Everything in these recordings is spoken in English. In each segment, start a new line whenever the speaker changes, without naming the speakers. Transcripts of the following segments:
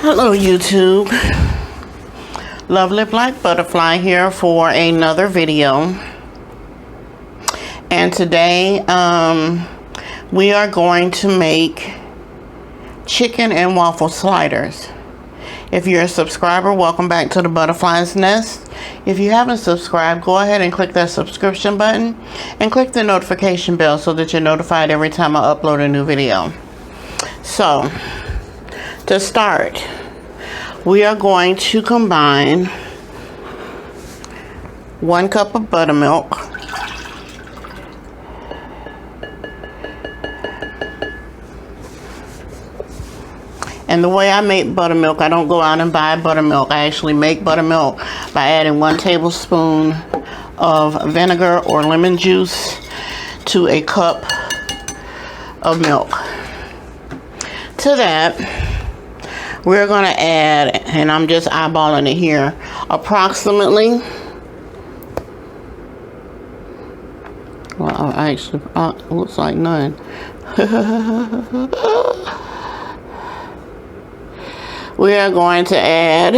Hello YouTube, Lovely Black Butterfly here for another video. And today we are going to make chicken and waffle sliders. If you're a subscriber, welcome back to the Butterfly's Nest. If you haven't subscribed, go ahead and click that subscription button and click the notification bell so that you're notified every time I upload a new video. So, to start, we are going to combine 1 cup of buttermilk, and the way I make buttermilk, I don't go out and buy buttermilk. I actually make buttermilk by adding 1 tablespoon of vinegar or lemon juice to a cup of milk. To that, we're going to add, and I'm just eyeballing it here, approximately, well, actually, it looks like none. We are going to add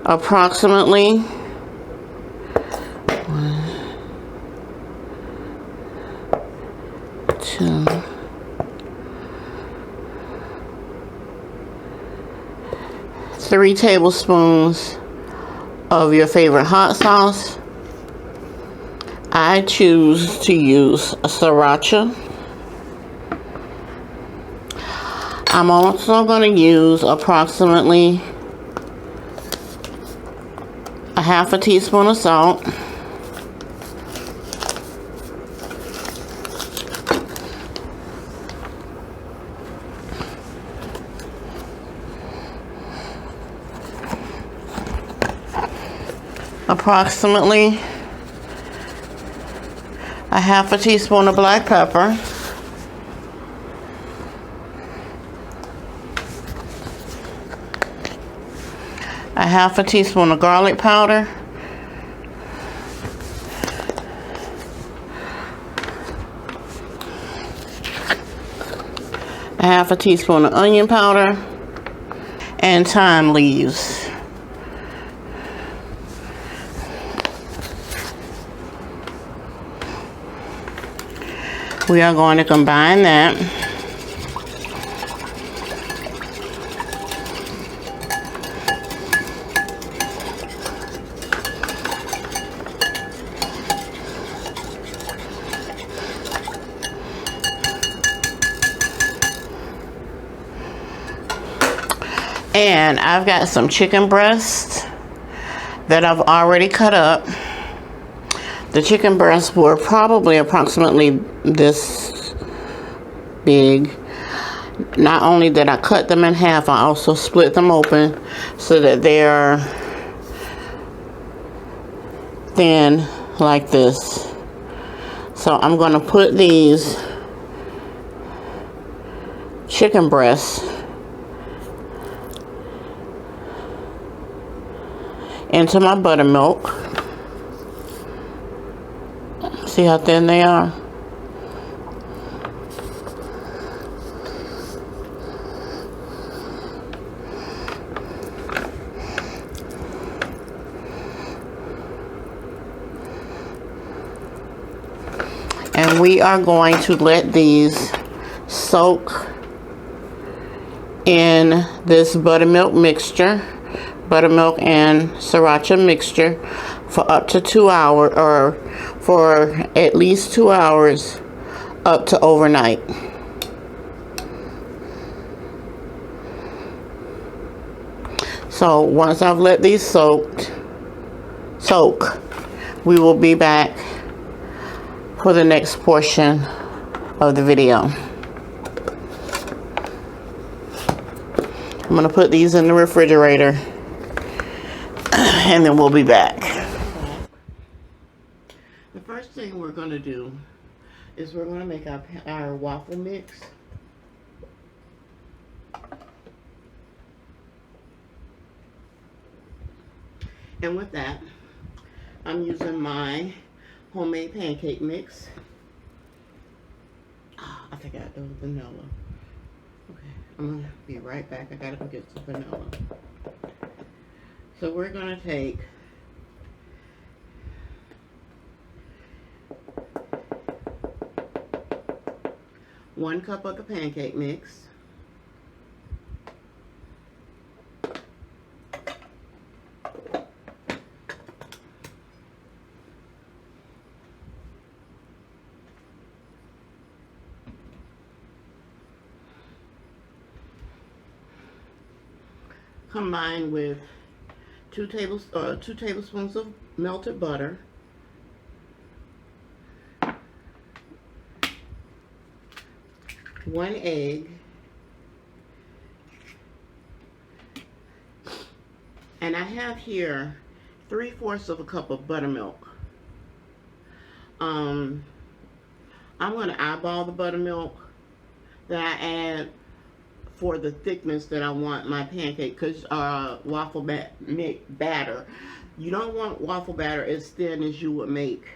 approximately 1, 2, 3 tablespoons of your favorite hot sauce. I choose to use a Sriracha. I'm also going to use approximately a half a teaspoon of salt. Approximately a half a teaspoon of black pepper. A half a teaspoon of garlic powder. A half a teaspoon of onion powder. And thyme leaves. We are going to combine that. And I've got some chicken breasts that I've already cut up. The chicken breasts were probably approximately this big. Not only did I cut them in half, I also split them open so that they're thin like this. So I'm going to put these chicken breasts into my buttermilk. See how thin they are? And we are going to let these soak in this buttermilk mixture, buttermilk and Sriracha mixture, for up to 2 hours, or for at least 2 hours up to overnight. So once I've let these soak, we will be back for the next portion of the video. I'm going to put these in the refrigerator and then we'll be back. The first thing we're going to do is we're going to make our waffle mix. And with that, I'm using my homemade pancake mix. I think I do vanilla. Okay, I'm gonna be right back. I gotta go get some vanilla. So we're gonna take 1 cup of the pancake mix. Combined with 2 tablespoons of melted butter, 1 egg, and I have here 3/4 of a cup of buttermilk. I'm going to eyeball the buttermilk that I add for the thickness that I want my pancake, because waffle batter. You don't want waffle batter as thin as you would make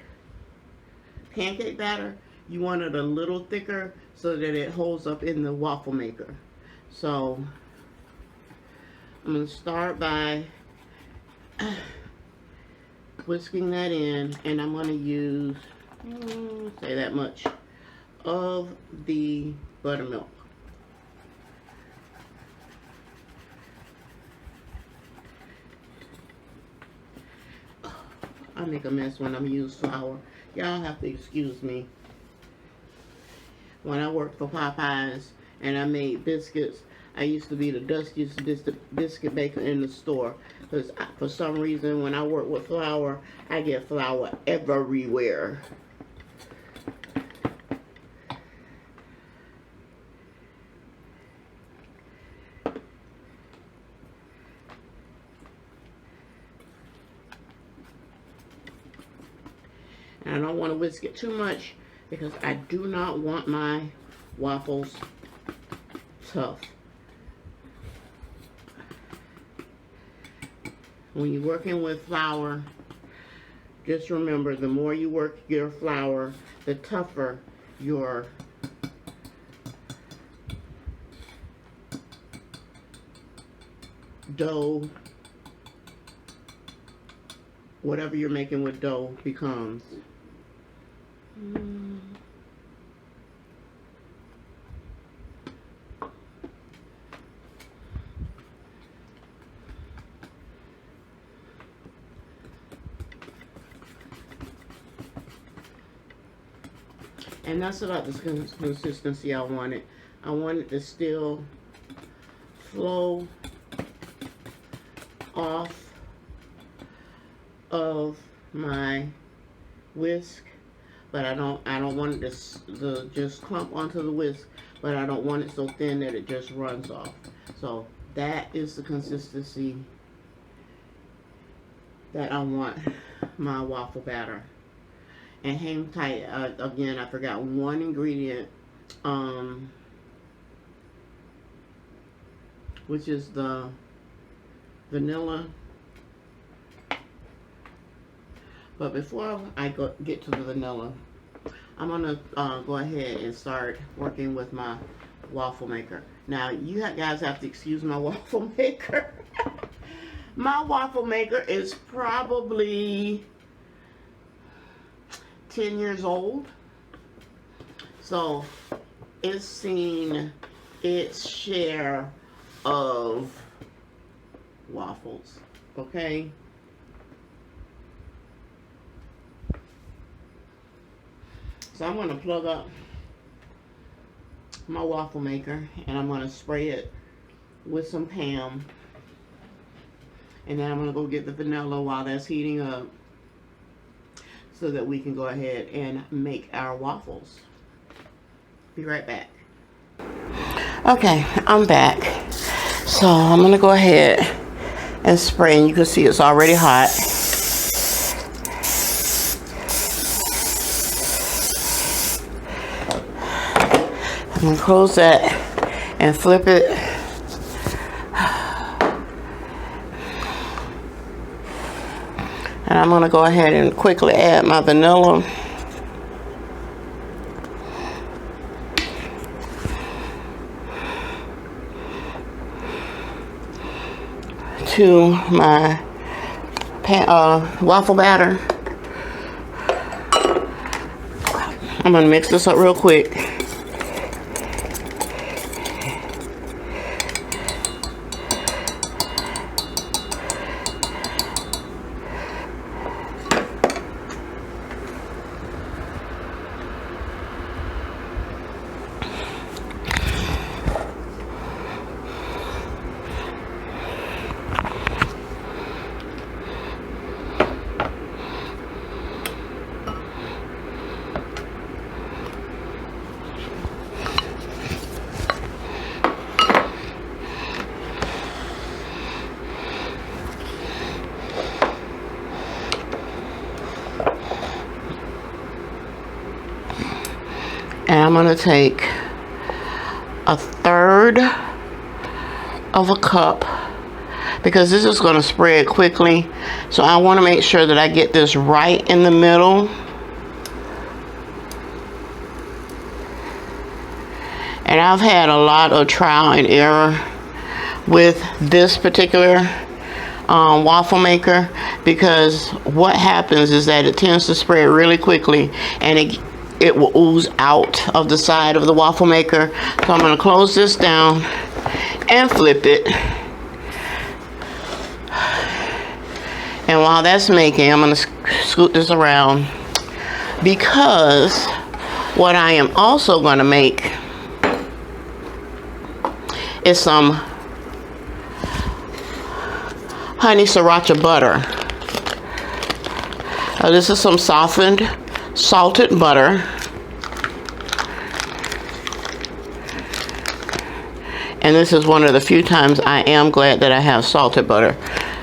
pancake batter. You want it a little thicker so that it holds up in the waffle maker. So I'm going to start by whisking that in, and I'm going to use, say that much, of the buttermilk. I make a mess when I'm using flour. Y'all have to excuse me. When I worked for Popeyes and I made biscuits, I used to be the dustiest biscuit baker in the store. Because for some reason, when I work with flour, I get flour everywhere. And I don't want to whisk it too much because I do not want my waffles tough. When you're working with flour, just remember, the more you work your flour, the tougher your dough, whatever you're making with dough, becomes. And that's about the consistency I wanted. I want it to still flow off of my whisk, but I don't want it to just clump onto the whisk, but I don't want it so thin that it just runs off. So that is the consistency that I want my waffle batter. And hang tight. Again, I forgot one ingredient, which is the vanilla. But before I get to the vanilla, I'm gonna go ahead and start working with my waffle maker. Now, you guys have to excuse my waffle maker. My waffle maker is probably 10 years old, so it's seen its share of waffles, okay? So I'm going to plug up my waffle maker, and I'm going to spray it with some Pam, and then I'm going to go get the vanilla while that's heating up, so that we can go ahead and make our waffles. Be right back. Okay, I'm back. So I'm gonna go ahead and spray, and you can see it's already hot. I'm gonna close that and flip it. And I'm going to go ahead and quickly add my vanilla. to my waffle batter. I'm gonna mix this up real quick. And I'm going to take 1/3 of a cup because this is going to spread quickly. So I want to make sure that I get this right in the middle. And I've had a lot of trial and error with this particular waffle maker, because what happens is that it tends to spread really quickly and it will ooze out of the side of the waffle maker. So I'm going to close this down and flip it. And while that's making, I'm going to scoot this around, because what I am also going to make is some honey sriracha butter. This is some softened salted butter, and this is one of the few times I am glad that I have salted butter,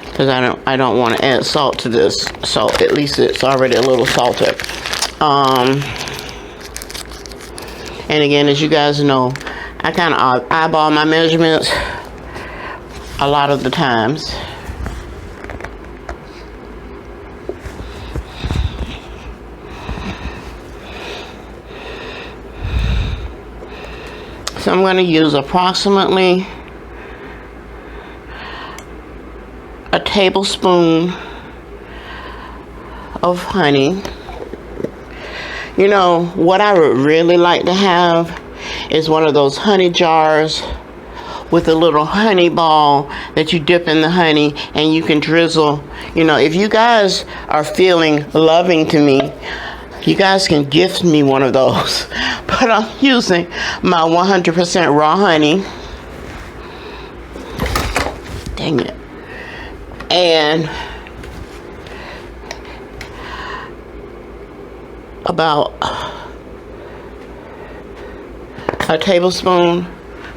because I don't want to add salt to this, so at least it's already a little salted. And again, as you guys know, I kind of eyeball my measurements a lot of the times. So I'm going to use approximately a tablespoon of honey. You know, what I would really like to have is one of those honey jars with a little honey ball that you dip in the honey and you can drizzle. You know, if you guys are feeling loving to me, you guys can gift me one of those. But I'm using my 100% raw honey. Dang it. And about a tablespoon,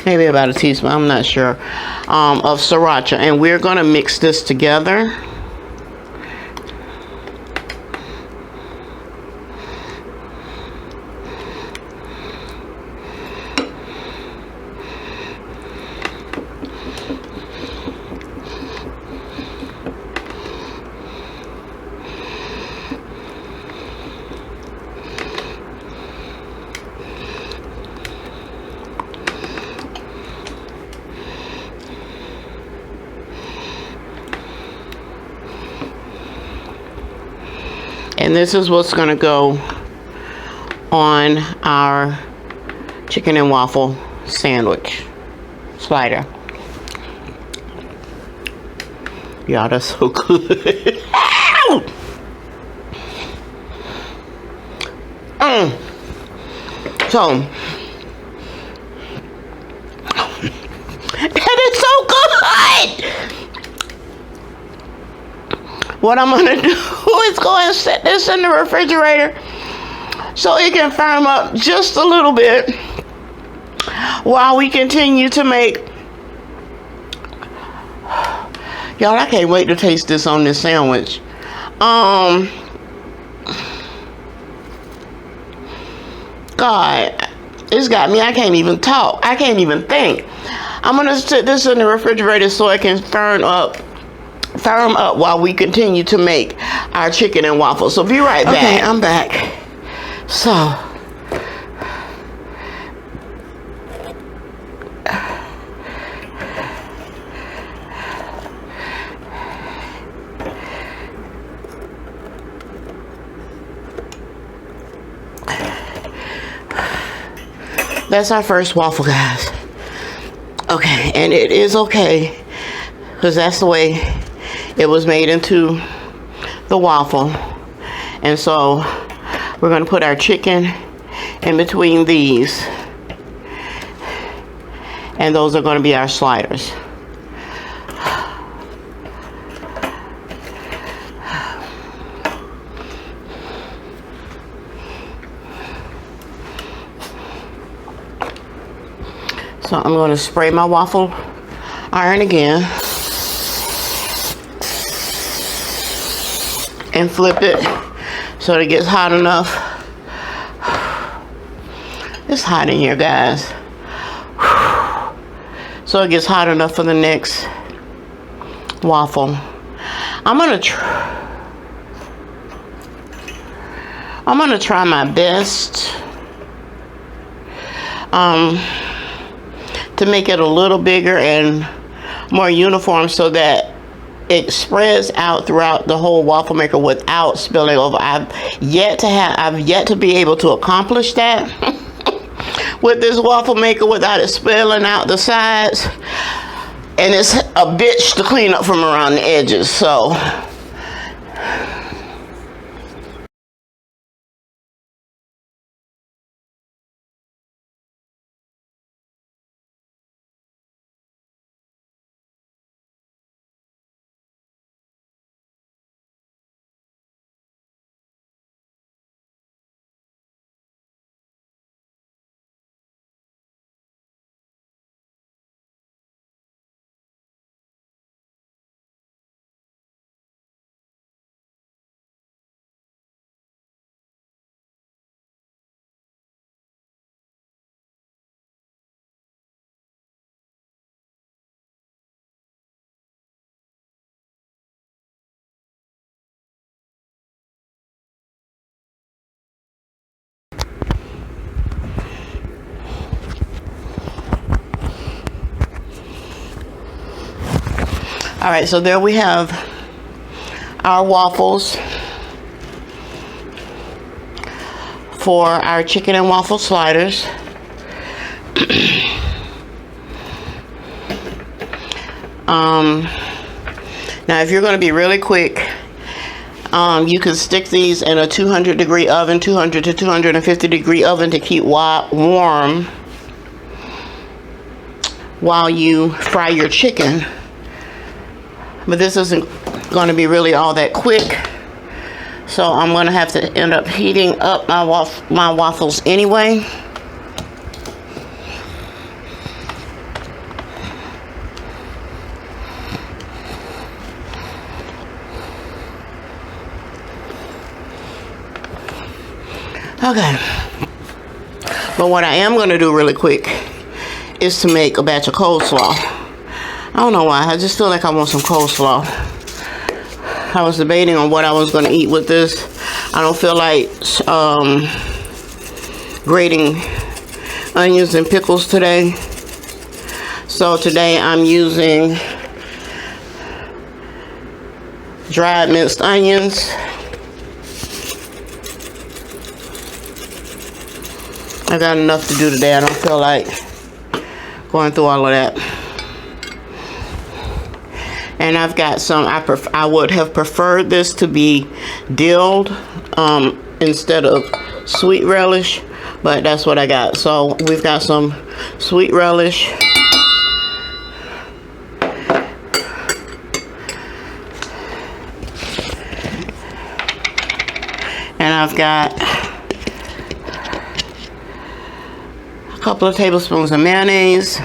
maybe about a teaspoon, I'm not sure, of sriracha. And we're going to mix this together. And this is what's going to go on our chicken and waffle sandwich slider. Y'all, that's so good. So, that is so good. What I'm going to do is go and set this in the refrigerator so it can firm up just a little bit while we continue to make. Y'all, I can't wait to taste this on this sandwich. God, it's got me. I can't even talk. I can't even think. I'm going to set this in the refrigerator so it can firm up while we continue to make our chicken and waffles. So be right back. Okay, I'm back. So, That's our first waffle, guys. Okay, and it is okay because that's the way it was made into the waffle. And so we're going to put our chicken in between these, and those are going to be our sliders. So I'm going to spray my waffle iron again and flip it so it gets hot enough. It's hot in here, guys. So it gets hot enough for the next waffle. I'm gonna try my best to make it a little bigger and more uniform so that it spreads out throughout the whole waffle maker without spilling over. I've yet to be able to accomplish that with this waffle maker without it spilling out the sides, and it's a bitch to clean up from around the edges. So all right, so there we have our waffles for our chicken and waffle sliders. Now if you're going to be really quick, you can stick these in a 200-degree oven, 200 to 250-degree oven to keep warm while you fry your chicken. But this isn't going to be really all that quick, so I'm going to have to end up heating up my waffles anyway. Okay, but what I am going to do really quick is to make a batch of coleslaw. I don't know why, I just feel like I want some coleslaw. I was debating on what I was going to eat with this. I don't feel like grating onions and pickles today. So today I'm using dried minced onions. I got enough to do today. I don't feel like going through all of that. And I've got some, I would have preferred this to be dilled instead of sweet relish, but that's what I got. So we've got some sweet relish. And I've got a couple of tablespoons of mayonnaise.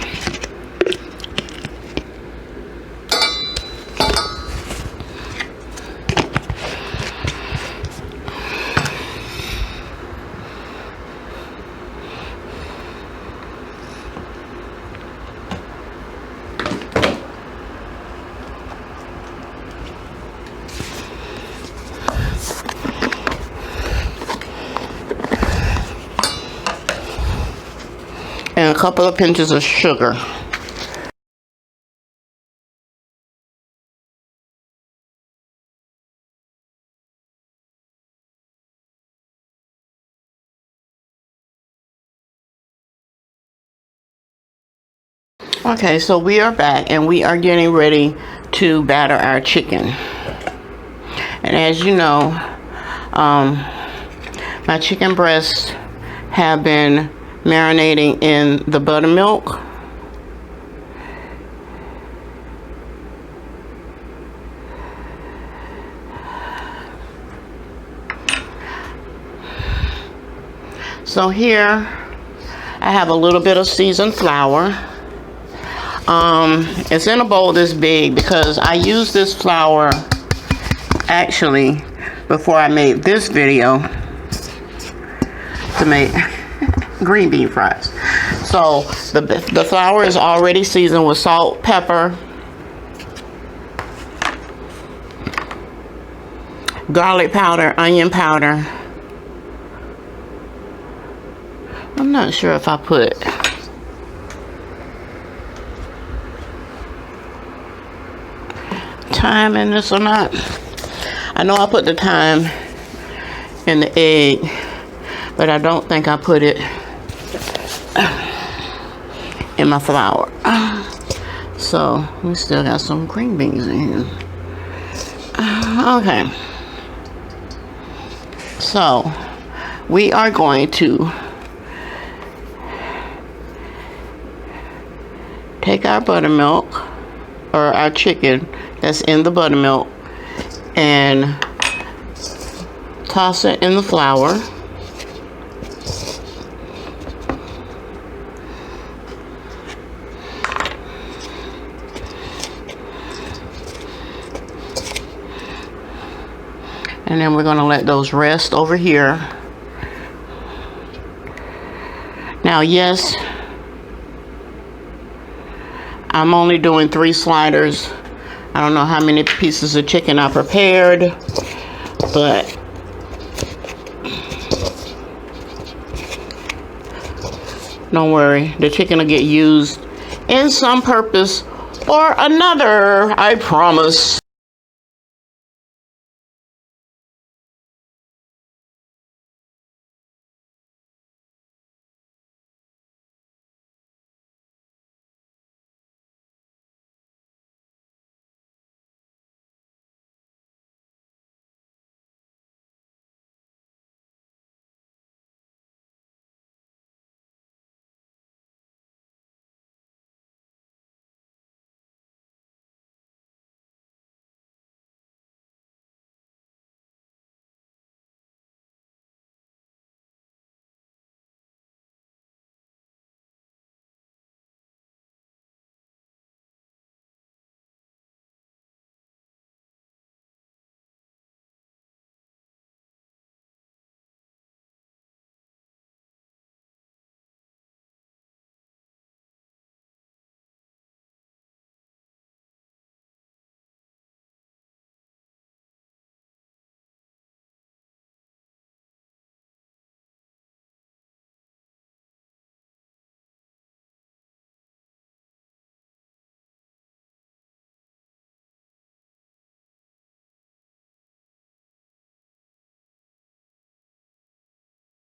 And a couple of pinches of sugar. Okay, so we are back and we are getting ready to batter our chicken. And as you know, my chicken breasts have been marinating in the buttermilk. So here I have a little bit of seasoned flour. It's in a bowl this big because I used this flour actually before I made this video to make green bean fries. So the flour is already seasoned with salt, pepper, garlic powder, onion powder. I'm not sure if I put thyme in this or not. I know I put the thyme in the egg, but I don't think I put it in my flour. So we still got some green beans in here. Okay, so we are going to take our buttermilk, or our chicken that's in the buttermilk, and toss it in the flour. And then we're going to let those rest over here. Now, yes, I'm only doing 3 sliders. I don't know how many pieces of chicken I prepared, but don't worry, the chicken will get used in some purpose or another, I promise.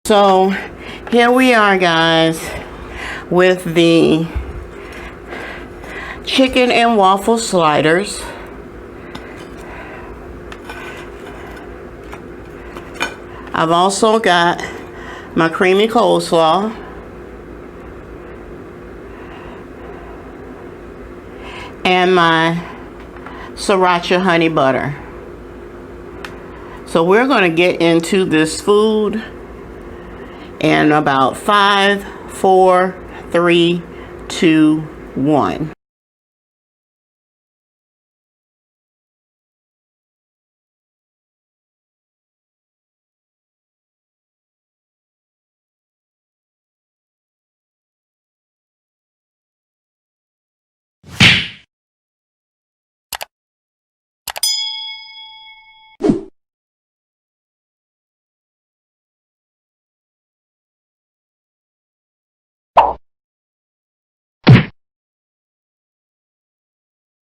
So here we are, guys, with the chicken and waffle sliders. I've also got my creamy coleslaw, and my Sriracha honey butter. So we're going to get into this food in about 5, 4, 3, 2, 1.